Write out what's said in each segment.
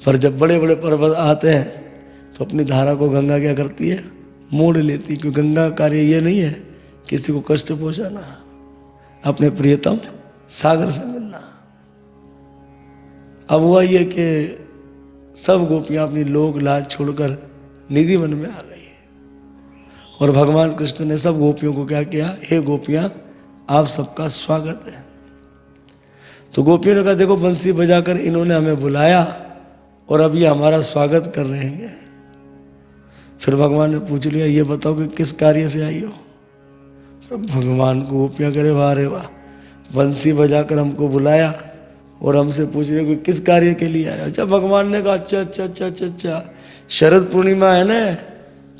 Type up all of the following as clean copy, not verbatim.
पर जब बड़े बड़े पर्वत आते हैं तो अपनी धारा को गंगा क्या करती है, मोड़ लेती है। क्योंकि गंगा का कार्य ये नहीं है किसी को कष्ट पहुंचाना, अपने प्रियतम सागर से मिलना। अब हुआ ये कि सब गोपियां अपनी लोक लाज छोड़कर निधि वन में आ गई और भगवान कृष्ण ने सब गोपियों को क्या किया, हे गोपियां आप सबका स्वागत है। तो गोपियों ने कहा देखो बंसी बजाकर इन्होंने हमें बुलाया और अब ये हमारा स्वागत कर रहे हैं। फिर भगवान ने पूछ लिया ये बताओ कि किस कार्य से आई हो। तो भगवान को गोपियां करे वाह रे वाह, बंसी बजाकर हमको बुलाया और हमसे पूछ रहे कि किस कार्य के लिए आया। अच्छा भगवान ने कहा अच्छा अच्छा अच्छा अच्छा अच्छा, शरद पूर्णिमा है ना,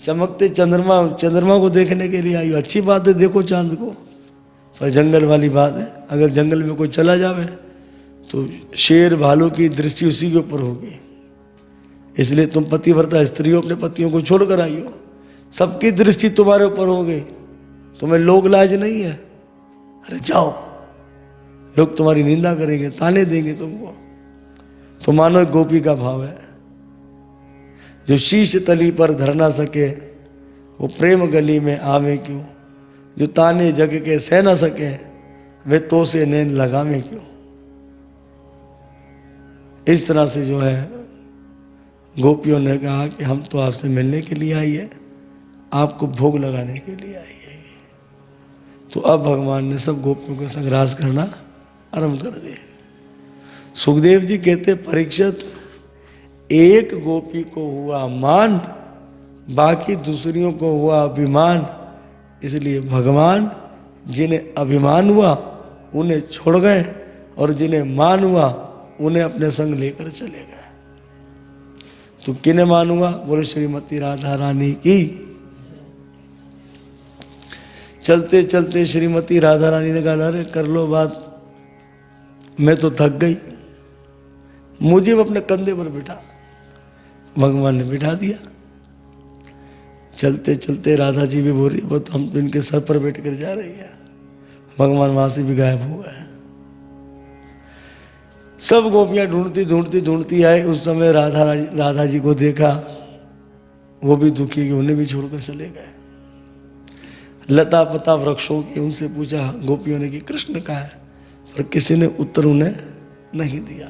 चमकते चंद्रमा को देखने के लिए आई हो। अच्छी बात है, देखो चांद को, पर जंगल वाली बात है, अगर जंगल में कोई चला जावे तो शेर भालू की दृष्टि उसी के ऊपर होगी। इसलिए तुम पतिव्रता स्त्री हो, अपने पतियों को छोड़कर आई हो, सबकी दृष्टि तुम्हारे ऊपर हो गई, तुम्हें लोक लाज नहीं है। अरे जाओ, लोग तुम्हारी निंदा करेंगे, ताने देंगे तुमको। तो मानो एक गोपी का भाव है, जो शीश तली पर धर ना सके वो प्रेम गली में आवे क्यों, जो ताने जग के सह ना सके वे तो से नैन लगावे क्यों। इस तरह से जो है गोपियों ने कहा कि हम तो आपसे मिलने के लिए आई है, आपको भोग लगाने के लिए आई है। तो अब भगवान ने सब गोपियों को संग्रास करना आरंभ कर दिए। सुखदेव जी कहते परीक्षित एक गोपी को हुआ मान, बाकी दूसरियों को हुआ अभिमान। इसलिए भगवान जिन्हें अभिमान हुआ उन्हें छोड़ गए और जिन्हें मान हुआ उन्हें अपने संग लेकर चले गए। तो किन्हें मान हुआ, बोले श्रीमती राधा रानी की। चलते चलते श्रीमती राधा रानी ने कहा अरे कर लो बात, मैं तो थक गई, मुझे वो अपने कंधे पर बिठा। भगवान ने बिठा दिया। चलते चलते राधा जी भी बोल रही वो तो हम तो इनके सर पर बैठ कर जा रही है। भगवान वहां से भी गायब हो गए। सब गोपियां ढूंढती ढूंढती ढूंढती आए। उस समय राधा जी को देखा, वो भी दुखी कि उन्हें भी छोड़कर चले गए। लता पता वृक्षों की उनसे पूछा गोपियों ने कि कृष्ण कहाँ है, पर किसी ने उत्तर उन्हें नहीं दिया।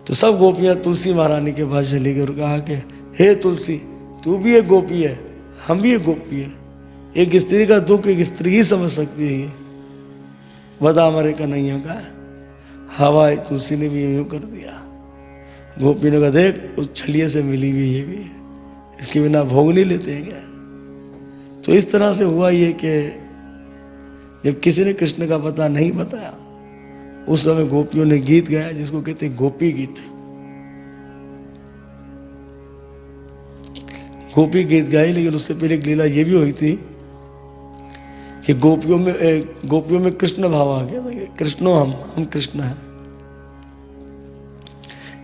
तो सब गोपियां तुलसी महारानी के पास चली गई और कहा कि हे तुलसी, तू भी एक गोपी है, हम भी एक गोपी है, एक स्त्री का दुख एक स्त्री ही समझ सकती है, बता हमारे कन्हैया का है। हवा तुलसी ने भी यूं कर दिया। गोपी ने कहा देख उस छलिए से मिली हुई ये भी, इसके बिना भोग नहीं लेते हैं क्या। तो इस तरह से हुआ ये कि जब किसी ने कृष्ण का पता नहीं बताया, उस समय गोपियों ने गीत गाया जिसको कहते गोपी गीत। गोपी गीत गाए, लेकिन उससे पहले एक लीला ये भी हुई थी कि गोपियों में कृष्ण भाव आ गया था कि कृष्णो हम कृष्ण हैं।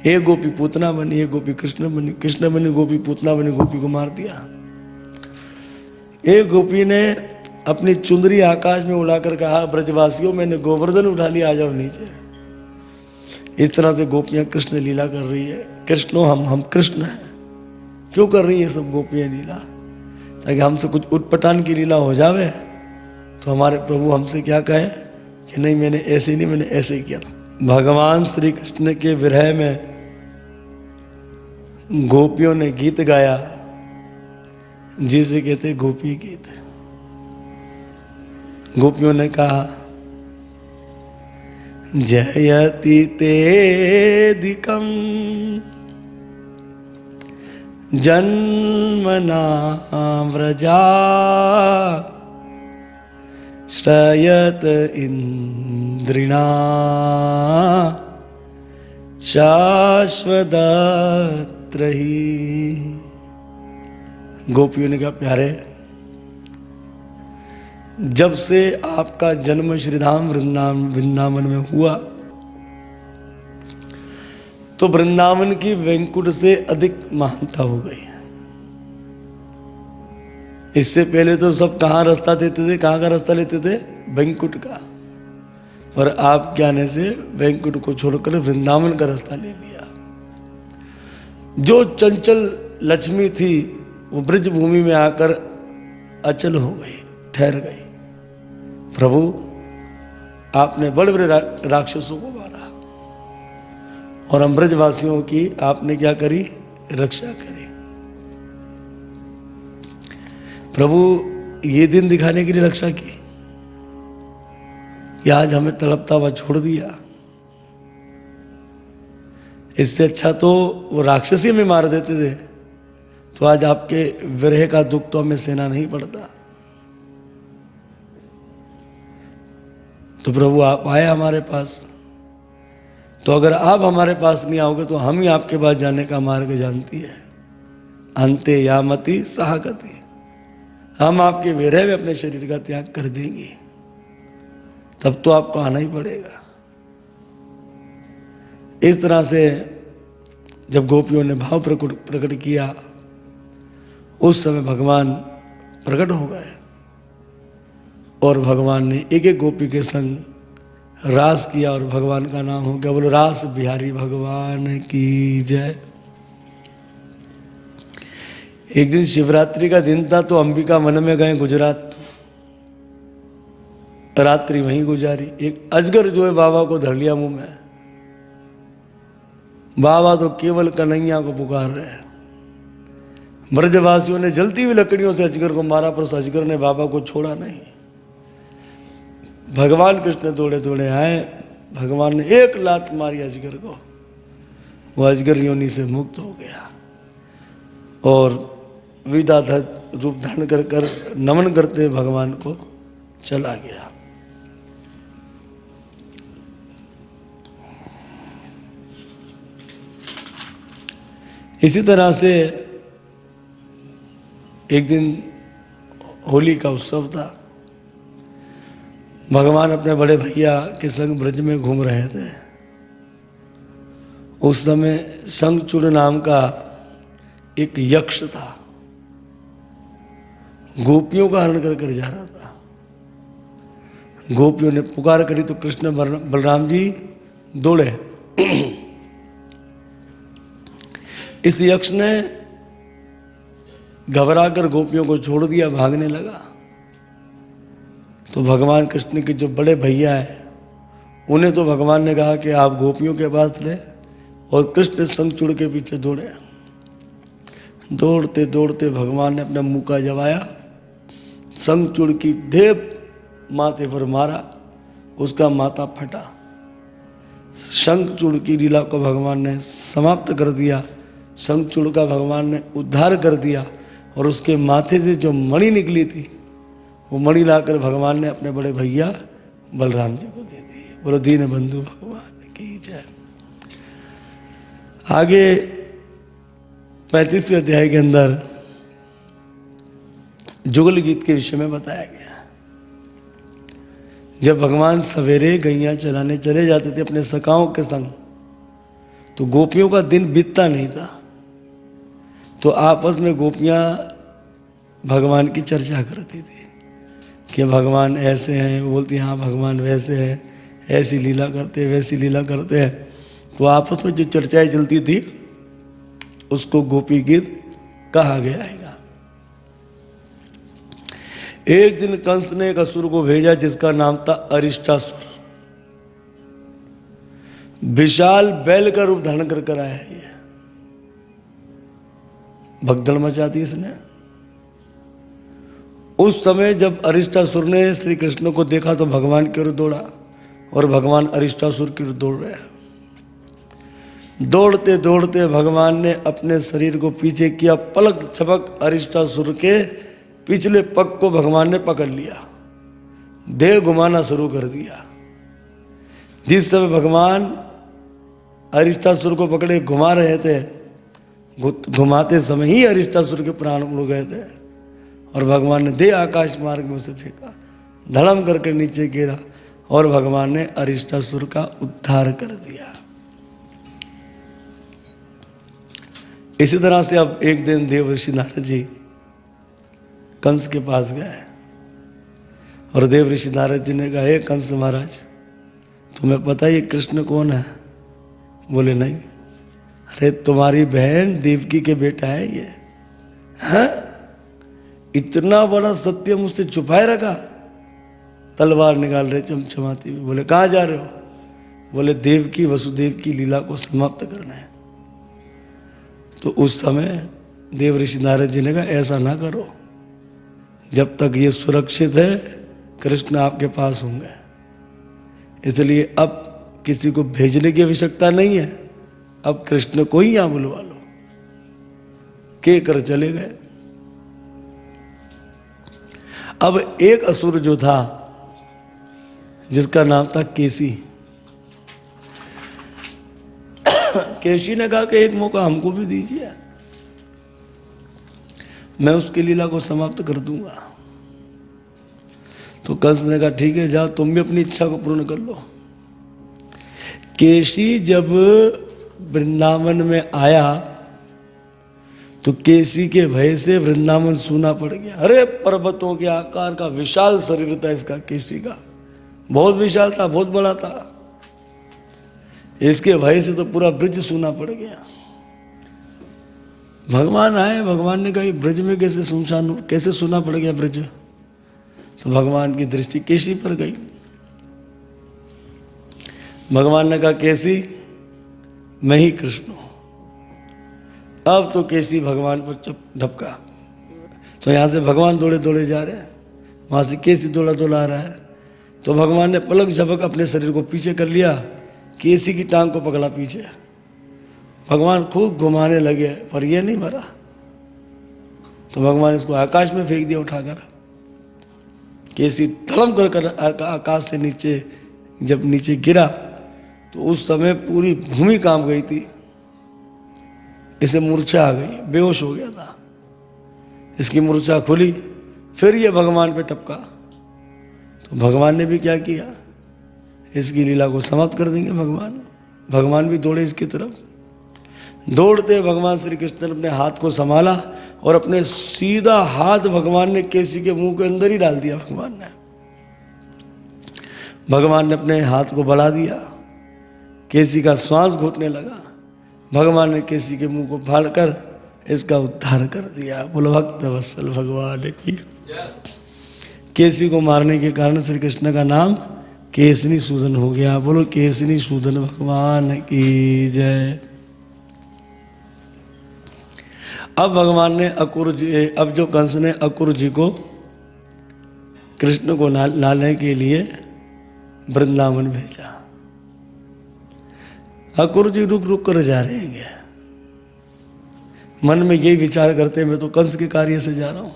एक गोपी पूतना बनी, एक गोपी कृष्ण बनी, गोपी पूतना बनी, गोपी को मार दिया। एक गोपी ने अपनी चुंदरी आकाश में उड़ाकर कहा ब्रजवासियों मैंने गोवर्धन उठा लिया, आ जाओ नीचे। इस तरह से गोपियां कृष्ण लीला कर रही है। कृष्णो हम कृष्ण हैं। क्यों कर रही है सब गोपियां लीला, ताकि हमसे कुछ उटपटांग की लीला हो जावे तो हमारे प्रभु हमसे क्या कहें कि नहीं मैंने ऐसे नहीं, मैंने ऐसे किया था। भगवान श्री कृष्ण के विरह में गोपियों ने गीत गाया जिसे कहते गोपी गीत। गोपियों ने कहा जयति तेदिकं जन्मना व्रजा श्रयत इंद्रिणा शाश्वतत्रही। गोपियों ने कहा प्यारे, जब से आपका जन्म श्रीधाम वृंदावन में हुआ तो वृंदावन की वैंकुट से अधिक महानता हो गई। इससे पहले तो सब कहाँ रास्ता देते थे, कहाँ का रास्ता लेते थे, वैंकुट का। पर आपके आने से वैंकुट को छोड़कर वृंदावन का रास्ता ले लिया। जो चंचल लक्ष्मी थी वो ब्रज भूमि में आकर अचल हो गई, ठहर गई। प्रभु आपने बड़े बड़े राक्षसों को मारा और हम ब्रजवासियों की आपने क्या करी, रक्षा करी। प्रभु ये दिन दिखाने के लिए रक्षा की कि आज हमें तड़पता हुआ छोड़ दिया। इससे अच्छा तो वो राक्षसी में मार देते थे, तो आज आपके विरह का दुख तो हमें सहना नहीं पड़ता। तो प्रभु आप आए हमारे पास, तो अगर आप हमारे पास नहीं आओगे तो हम ही आपके पास जाने का मार्ग जानती है। अंते यामति सहागति, हम आपके विरह में अपने शरीर का त्याग कर देंगे, तब तो आपको आना ही पड़ेगा। इस तरह से जब गोपियों ने भाव प्रकट किया, उस समय भगवान प्रकट हो गए और भगवान ने एक एक गोपी के संग रास किया और भगवान का नाम हो गया। बोलो रास बिहारी भगवान की जय। एक दिन शिवरात्रि का दिन था, तो अंबिका वन में गए गुजरात, रात्रि वहीं गुजारी। एक अजगर जो है बाबा को धर लिया मुंह में। बाबा तो केवल कन्हैया को पुकार रहे हैं। ब्रजवासियों ने जलती हुई लकड़ियों से अजगर को मारा, पर उस अजगर ने बाबा को छोड़ा नहीं। भगवान कृष्ण दौड़े दौड़े आए, भगवान ने एक लात मारी अजगर को, वो अजगर योनि से मुक्त हो गया और विदाधर रूप धारण कर कर नमन करते भगवान को चला गया। इसी तरह से एक दिन होली का उत्सव था। भगवान अपने बड़े भैया के संग ब्रज में घूम रहे थे। उस समय शंखचूड़ नाम का एक यक्ष था, गोपियों का हरण कर कर जा रहा था। गोपियों ने पुकार करी तो कृष्ण बलराम जी दौड़े। इस यक्ष ने घबराकर गोपियों को छोड़ दिया, भागने लगा। तो भगवान कृष्ण के जो बड़े भैया हैं, उन्हें तो भगवान ने कहा कि आप गोपियों के पास रहे, और कृष्ण शंखचूड़ के पीछे दौड़े। दौड़ते दौड़ते भगवान ने अपना मुंह का जवाया, शंखचूड़ की ढेप माथे पर मारा, उसका माथा फटा। शंखचूड़ की लीला को भगवान ने समाप्त कर दिया। शंखचूड़ का भगवान ने उद्धार कर दिया और उसके माथे से जो मणि निकली थी, वो मणि लाकर भगवान ने अपने बड़े भैया बलराम जी को दे दी। बोलो दीन बंधु भगवान की जय। आगे 35वें अध्याय के अंदर जुगल गीत के विषय में बताया गया। जब भगवान सवेरे गैया चलाने चले जाते थे अपने सखाओं के संग, तो गोपियों का दिन बीतता नहीं था। तो आपस में गोपियां भगवान की चर्चा करती थी कि भगवान ऐसे हैं, वो बोलती हाँ भगवान वैसे हैं, ऐसी लीला करते वैसी लीला करते हैं। तो आपस में जो चर्चाएं चलती थी उसको गोपी गीत कहा गया है। एक दिन कंस ने एक असुर को भेजा जिसका नाम था अरिष्टासुर। विशाल बैल का रूप धारण कर कर आया है। भगदड़ मचा दी इसने। उस समय जब अरिष्टासुर ने श्री कृष्ण को देखा तो भगवान की ओर दौड़ा और भगवान अरिष्टासुर की ओर दौड़ रहे हैं। दौड़ते दौड़ते भगवान ने अपने शरीर को पीछे किया, पलक झपक अरिष्टासुर के पिछले पग को भगवान ने पकड़ लिया, देह घुमाना शुरू कर दिया। जिस समय भगवान अरिष्टासुर को पकड़े घुमा रहे थे, घुमाते समय ही अरिष्टासुर के प्राण उड़ गए थे और भगवान ने देह आकाश मार्ग में उसे फेंका, धड़म करके नीचे गिरा और भगवान ने अरिष्टासुर का उद्धार कर दिया। इसी तरह से अब एक दिन देवर्षि नारद जी कंस के पास गए और देवर्षि नारद जी ने कहा, हे कंस महाराज, तुम्हें पता है ये कृष्ण कौन है? बोले नहीं। अरे तुम्हारी बहन देवकी के बेटा है ये, है? इतना बड़ा सत्य मुझसे छुपाए रखा। तलवार निकाल रहे चमचमाती हुई। बोले कहाँ जा रहे हो? बोले देवकी वसुदेव की लीला को समाप्त करना है। तो उस समय देव ऋषि नारद जी ने कहा ऐसा ना करो, जब तक ये सुरक्षित है कृष्ण आपके पास होंगे, इसलिए अब किसी को भेजने की आवश्यकता नहीं है, अब कृष्ण को ही यहां बुलवा लो। के कर चले गए। अब एक असुर जो था जिसका नाम था केसी, केसी ने कहा कि एक मौका हमको भी दीजिए, मैं उसकी लीला को समाप्त कर दूंगा। तो कंस ने कहा ठीक है जाओ, तुम भी अपनी इच्छा को पूर्ण कर लो। केसी जब वृंदावन में आया तो केसी के भय से वृंदावन सूना पड़ गया। अरे पर्वतों के आकार का विशाल शरीर था इसका, केसी का बहुत विशाल था, बहुत बड़ा था। इसके भय से तो पूरा ब्रज सूना पड़ गया। भगवान आए, भगवान ने कहा ब्रज में कैसे सुनसान, कैसे सुना पड़ गया ब्रज? तो भगवान की दृष्टि केसी पर गई। भगवान ने कहा केसी मैं ही कृष्ण हूं। अब तो केसी भगवान पर चुप ढपका। तो यहां से भगवान दौड़े दौड़े जा रहे हैं, वहां से केसी दौड़ा दौड़ा आ रहा है। तो भगवान ने पलक झपक अपने शरीर को पीछे कर लिया, केसी की टांग को पकड़ा पीछे। भगवान खूब घुमाने लगे पर यह नहीं मरा। तो भगवान इसको आकाश में फेंक दिया उठाकर। केसी धड़म कर आकाश से नीचे जब नीचे गिरा तो उस समय पूरी भूमि कांप गई थी। इसे मूर्छा आ गई, बेहोश हो गया था। इसकी मूर्छा खुली, फिर ये भगवान पे टपका। तो भगवान ने भी क्या किया, इसकी लीला को समाप्त कर देंगे भगवान भी दौड़े इसकी तरफ। दौड़ते भगवान श्री कृष्ण ने अपने हाथ को संभाला और अपने सीधा हाथ भगवान ने केसी के मुंह के अंदर ही डाल दिया। भगवान ने अपने हाथ को बढ़ा दिया, केसी का श्वास घुटने लगा। भगवान ने केसी के मुंह को फाड़कर इसका उद्धार कर दिया। बोलो भक्त वत्सल भगवान की। केसी को मारने के कारण श्री कृष्ण का नाम केसनी सूदन हो गया। बोलो केसनी सूदन भगवान की जय। अब भगवान ने अकुर जी, अब जो कंस ने अकुर जी को कृष्ण को लाने के लिए वृंदावन भेजा। अकुर जी रुक रुक कर जा रहे हैं, मन में यही विचार करते मैं तो कंस के कार्य से जा रहा हूं,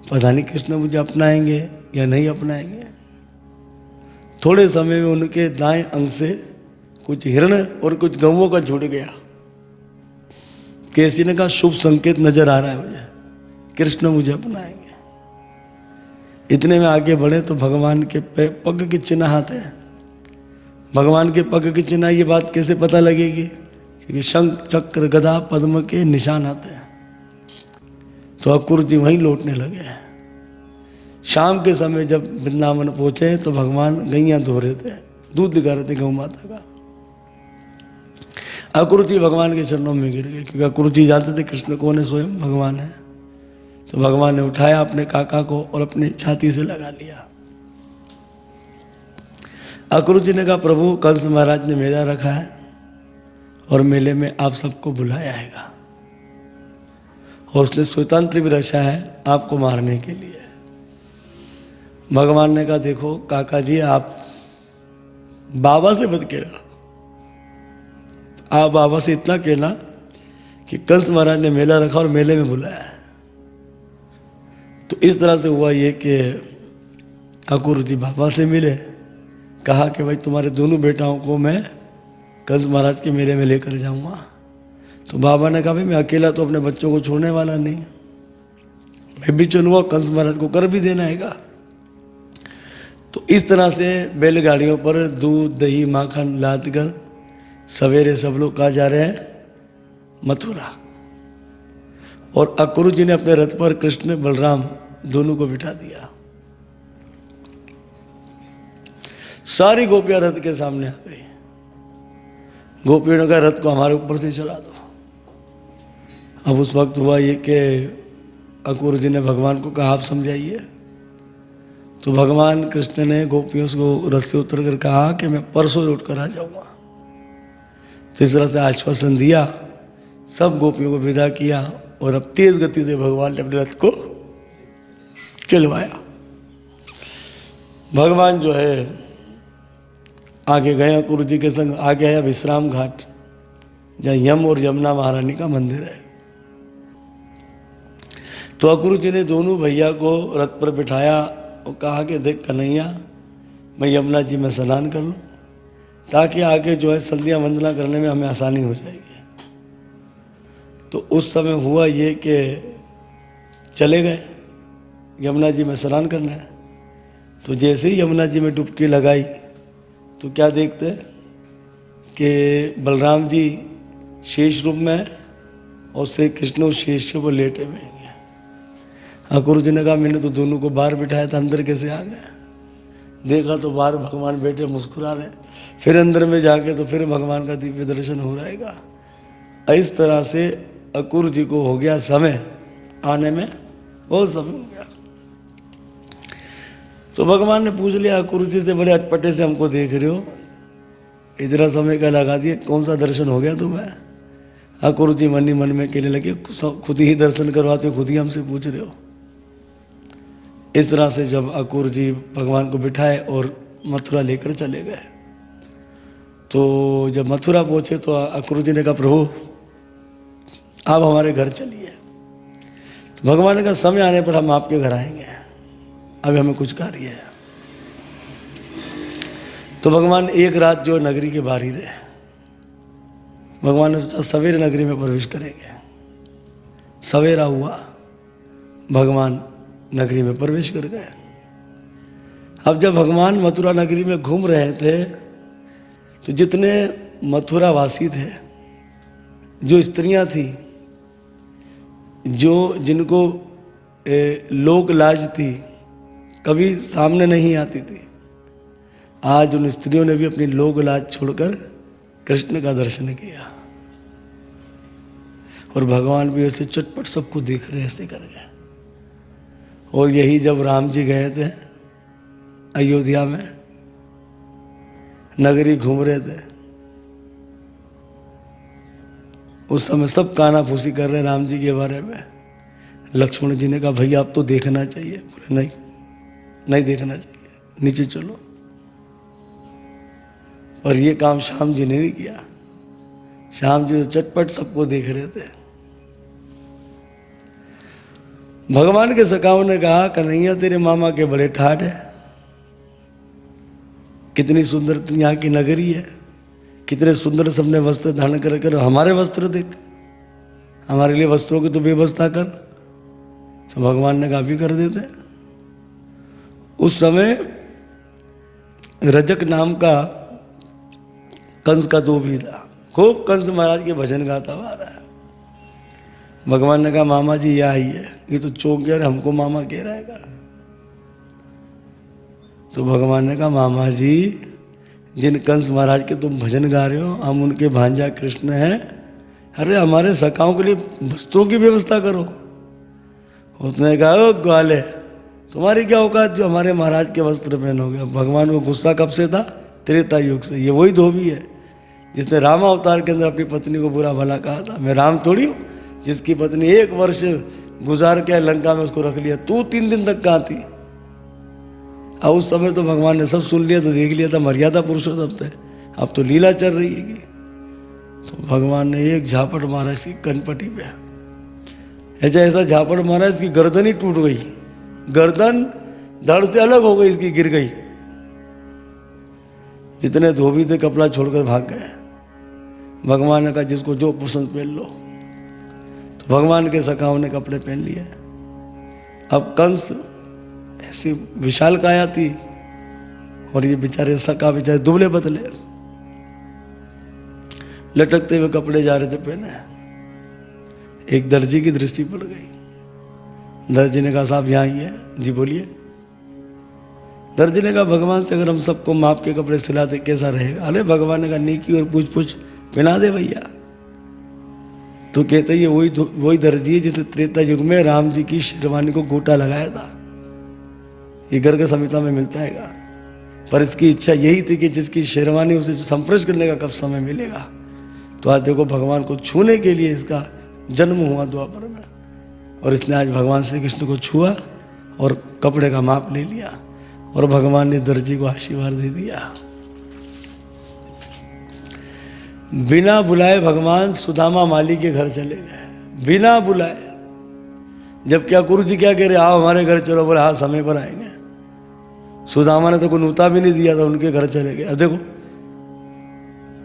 पता नहीं कृष्ण मुझे अपनाएंगे या नहीं अपनाएंगे। थोड़े समय में उनके दाएं अंग से कुछ हिरण और कुछ गौओं का झुंड गया। केसी ने कहा शुभ संकेत नजर आ रहा है मुझे, कृष्ण मुझे अपनाएंगे। इतने में आगे बढ़े तो भगवान के पग के चिन्ह हाथ है। भगवान के पग के चिन्ह, ये बात कैसे पता लगेगी? क्योंकि शंख चक्र गदा पद्म के निशान आते हैं। तो अकुर जी वहीं लौटने लगे। शाम के समय जब वृंदावन पहुंचे तो भगवान गैया धो रहे थे, दूध दिखा रहे थे गौ माता का। अकुर जी भगवान के चरणों में गिर गए, क्योंकि अकुर जी जानते थे कृष्ण कौन है, स्वयं भगवान है। तो भगवान ने उठाया अपने काका को और अपनी छाती से लगा लिया। अकुर जी ने कहा प्रभु कंस महाराज ने मेला रखा है और मेले में आप सबको बुलाया हैगा और उसने स्वतंत्र भी रचा है आपको मारने के लिए। भगवान ने कहा देखो काका जी, आप बाबा से मत कहना, आप बाबा से इतना कहना कि कंस महाराज ने मेला रखा और मेले में बुलाया है। तो इस तरह से हुआ ये कि अकुर जी बाबा से मिले, कहा कि भाई तुम्हारे दोनों बेटाओं को मैं कंस महाराज के मेले में लेकर जाऊंगा। तो बाबा ने कहा भाई मैं अकेला तो अपने बच्चों को छोड़ने वाला नहीं, मैं भी चलूँगा, कंस महाराज को कर भी देना हैगा। तो इस तरह से बैलगाड़ियों पर दूध दही माखन लाद कर सवेरे सब लोग कहाँ जा रहे हैं, मथुरा। और अकुर जी ने अपने रथ पर कृष्ण बलराम दोनों को बिठा दिया। सारी गोपियां रथ के सामने आ गई। गोपियों ने कहा रथ को हमारे ऊपर से चला दो। अब उस वक्त हुआ ये कि अक्रूर जी ने भगवान को कहा आप समझाइए। तो भगवान कृष्ण ने गोपियों को रथ से उतर कर कहा कि मैं परसों लौट कर आ जाऊंगा। तो इस तरह से आश्वासन दिया, सब गोपियों को विदा किया और अब तेज गति से भगवान ने अपने रथ को चलवाया। भगवान जो है आगे गए अक्रूर जी के संग, आगे आया विश्राम घाट जहाँ यम और यमुना महारानी का मंदिर है। तो अक्रूर जी ने दोनों भैया को रथ पर बिठाया और कहा कि देख कन्हैया, मैं यमुना जी में स्नान कर लूँ ताकि आगे जो है संध्या वंदना करने में हमें आसानी हो जाएगी। तो उस समय हुआ ये कि चले गए यमुना जी में स्नान करने। तो जैसे ही यमुना जी में डुबकी लगाई तो क्या देखते हैं कि बलराम जी शेष रूप में और श्री कृष्ण उस शेष को लेटे हुए हैं। अक्रूर जी ने कहा मैंने तो दोनों को बाहर बिठाया था, अंदर कैसे आ गए? देखा तो बाहर भगवान बैठे मुस्कुरा रहे। फिर अंदर में जाके तो फिर भगवान का दिव्य दर्शन हो रहेगा। इस तरह से अक्रूर जी को हो गया समय आने में, बहुत समय हो गया। तो भगवान ने पूछ लिया अक्रूर जी से, बड़े अटपटे से हमको देख रहे हो, इतना समय का लगा दिए, कौन सा दर्शन हो गया तुम्हें? अक्रूर जी मन ही मन में कहने लगे खुद ही दर्शन करवाते हो, खुद ही हमसे पूछ रहे हो। इस तरह से जब अक्रूर जी भगवान को बिठाए और मथुरा लेकर चले गए, तो जब मथुरा पहुंचे तो अक्रूर जी ने कहा प्रभु आप हमारे घर चलिए। तो भगवान ने कहा समय आने पर हम आपके घर आएंगे, अभी हमें कुछ कार्य है। तो भगवान एक रात जो नगरी के बाहर ही रहे। भगवान ने सोचा सवेरे नगरी में प्रवेश करेंगे। सवेरा हुआ, भगवान नगरी में प्रवेश कर गए। अब जब भगवान मथुरा नगरी में घूम रहे थे तो जितने मथुरा वासी थे, जो स्त्रियां थी, जो जिनको लोक लाज थी, कभी सामने नहीं आती थी, आज उन स्त्रियों ने भी अपनी लोक लाज छोड़कर कृष्ण का दर्शन किया। और भगवान भी ऐसे चटपट सबको देख रहे ऐसे कर गए। और यही जब राम जी गए थे अयोध्या में, नगरी घूम रहे थे, उस समय सब काना फूसी कर रहे राम जी के बारे में। लक्ष्मण जी ने कहा भैया अब तो देखना चाहिए। बोले नहीं, नहीं देखना चाहिए, नीचे चलो। और ये काम श्याम जी ने नहीं किया। श्याम जी तो चटपट सबको देख रहे थे। भगवान के सखाओं ने कहा कन्हैया तेरे मामा के बड़े ठाठ है, कितनी सुंदर यहाँ की नगरी है, कितने सुंदर सबने वस्त्र धारण कर हमारे वस्त्र देख, हमारे लिए वस्त्रों की तो व्यवस्था कर। तो भगवान ने कहा भी कर देते। उस समय रजक नाम का कंस का धोबी था, खूब कंस महाराज के भजन गाता हुआ रहा है। भगवान ने कहा मामा जी यहाँ ही है, ये तो चौंक गया, हमको मामा कह रहेगा। तो भगवान ने कहा मामा जी जिन कंस महाराज के तुम भजन गा रहे हो, हम उनके भांजा कृष्ण हैं। अरे हमारे सखाओं के लिए वस्त्रों की व्यवस्था करो। उसने कहा ओ ग्वाले, तुम्हारी क्या औकात जो हमारे महाराज के वस्त्र पहनोगे? भगवान को गुस्सा कब से था? त्रेता युग से। ये वही धोबी है जिसने रामा अवतार के अंदर अपनी पत्नी को बुरा भला कहा था। मैं राम थोड़ी हूँ जिसकी पत्नी 1 वर्ष गुजार के लंका में उसको रख लिया, तू 3 दिन तक कहाँ थी? अब उस समय तो भगवान ने सब सुन लिया, तो देख लिया था मर्यादा पुरुषोत्तम थे, अब तो लीला चल रही है। तो भगवान ने एक झापट मारा इसकी कनपटी पे, ऐसा झापट मारा इसकी गर्दन ही टूट गई, गर्दन धड़ से अलग हो गई, इसकी गिर गई। जितने धोबी थे कपड़ा छोड़कर भाग गए। भगवान ने कहा जिसको जो पसंद पहन लो। तो भगवान के सखाओं ने कपड़े पहन लिए। अब कंस ऐसी विशाल काया थी और ये बेचारे सखा बेचारे दुबले पतले, लटकते हुए कपड़े जा रहे थे पहने। एक दर्जी की दृष्टि पड़ गई। दर्जी ने कहा साहब यहाँ ही है। जी बोलिए। दर्जी ने कहा भगवान से अगर हम सबको माप के कपड़े सिलाते कैसा रहेगा? अरे भगवान ने कहा नेकी और पूछ पूछ पिला दे भैया। तो कहते ये वही दर्जी है जिसने त्रेता युग में राम जी की शेरवानी को गोटा लगाया था। ये गर्ग संहिता में मिलता है। पर इसकी इच्छा यही थी कि जिसकी शेरवानी उसे संस्पर्श करने का कब समय मिलेगा। तो आज देखो भगवान को छूने के लिए इसका जन्म हुआ द्वापर में, और इसने आज भगवान श्री कृष्ण को छुआ और कपड़े का माप ले लिया, और भगवान ने दर्जी को आशीर्वाद दे दिया। बिना बुलाए भगवान सुदामा माली के घर चले गए, बिना बुलाए। जब क्या गुरु जी क्या कह रहे, आओ हमारे घर चलो, बोले हाँ समय पर आएंगे। सुदामा ने तो कोई नूता भी नहीं दिया था, उनके घर चले गए। अब देखो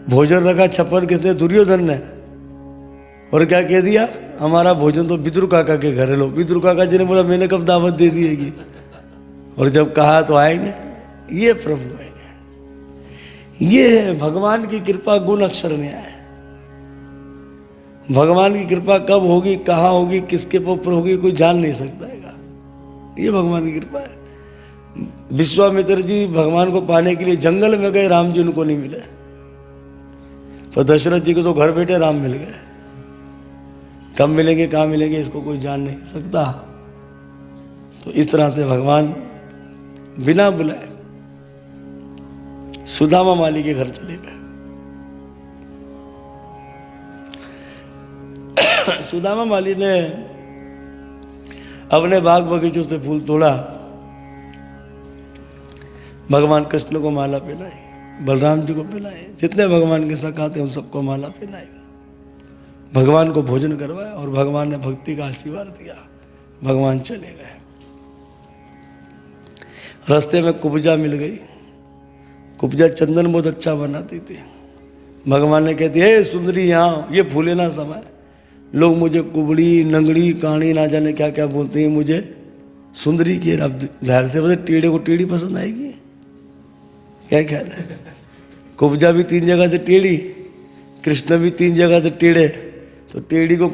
भोजन रखा 56 किसने, दुर्योधन ने, और क्या कह दिया, हमारा भोजन तो विदुर काका के घर है। लो, विदुर काका जी ने बोला मैंने कब दावत दे दी, और जब कहा तो आएंगे। ये प्रभु है, ये है भगवान की कृपा, गुण अक्षर न्याय। भगवान की कृपा कब होगी, कहाँ होगी, किसके ऊपर होगी, कोई जान नहीं सकता है। ये भगवान की कृपा है। विश्वामित्र जी भगवान को पाने के लिए जंगल में गए, राम जी उनको नहीं मिले। पर दशरथ जी को तो घर बैठे राम मिल गए। कब मिलेंगे, कहाँ मिलेंगे, इसको कोई जान नहीं सकता। तो इस तरह से भगवान बिना बुलाए सुदामा माली के घर चले गए। सुदामा माली ने अपने बाग बगीचों से फूल तोड़ा, भगवान कृष्ण को माला पहनाई, बलराम जी को पहनाई, जितने भगवान के सखा थे उन सबको माला पहनाई, भगवान को भोजन करवाया, और भगवान ने भक्ति का आशीर्वाद दिया। भगवान चले गए। रास्ते में कुब्जा मिल गई। कुब्जा चंदन बहुत अच्छा बनाती थी। भगवान ने कहती है सुंदरी, यहाँ ये फूले ना समय, लोग मुझे कुबड़ी नंगड़ी काणी ना जाने क्या क्या बोलते हैं, मुझे सुंदरी की। अब ज़ाहिर से बोले टेढ़े को टेढ़ी पसंद आएगी, क्या ख्याल है। कुब्जा भी 3 जगह से टेढ़ी, कृष्ण भी 3 जगह से टेढ़े, तो टेढ़ी को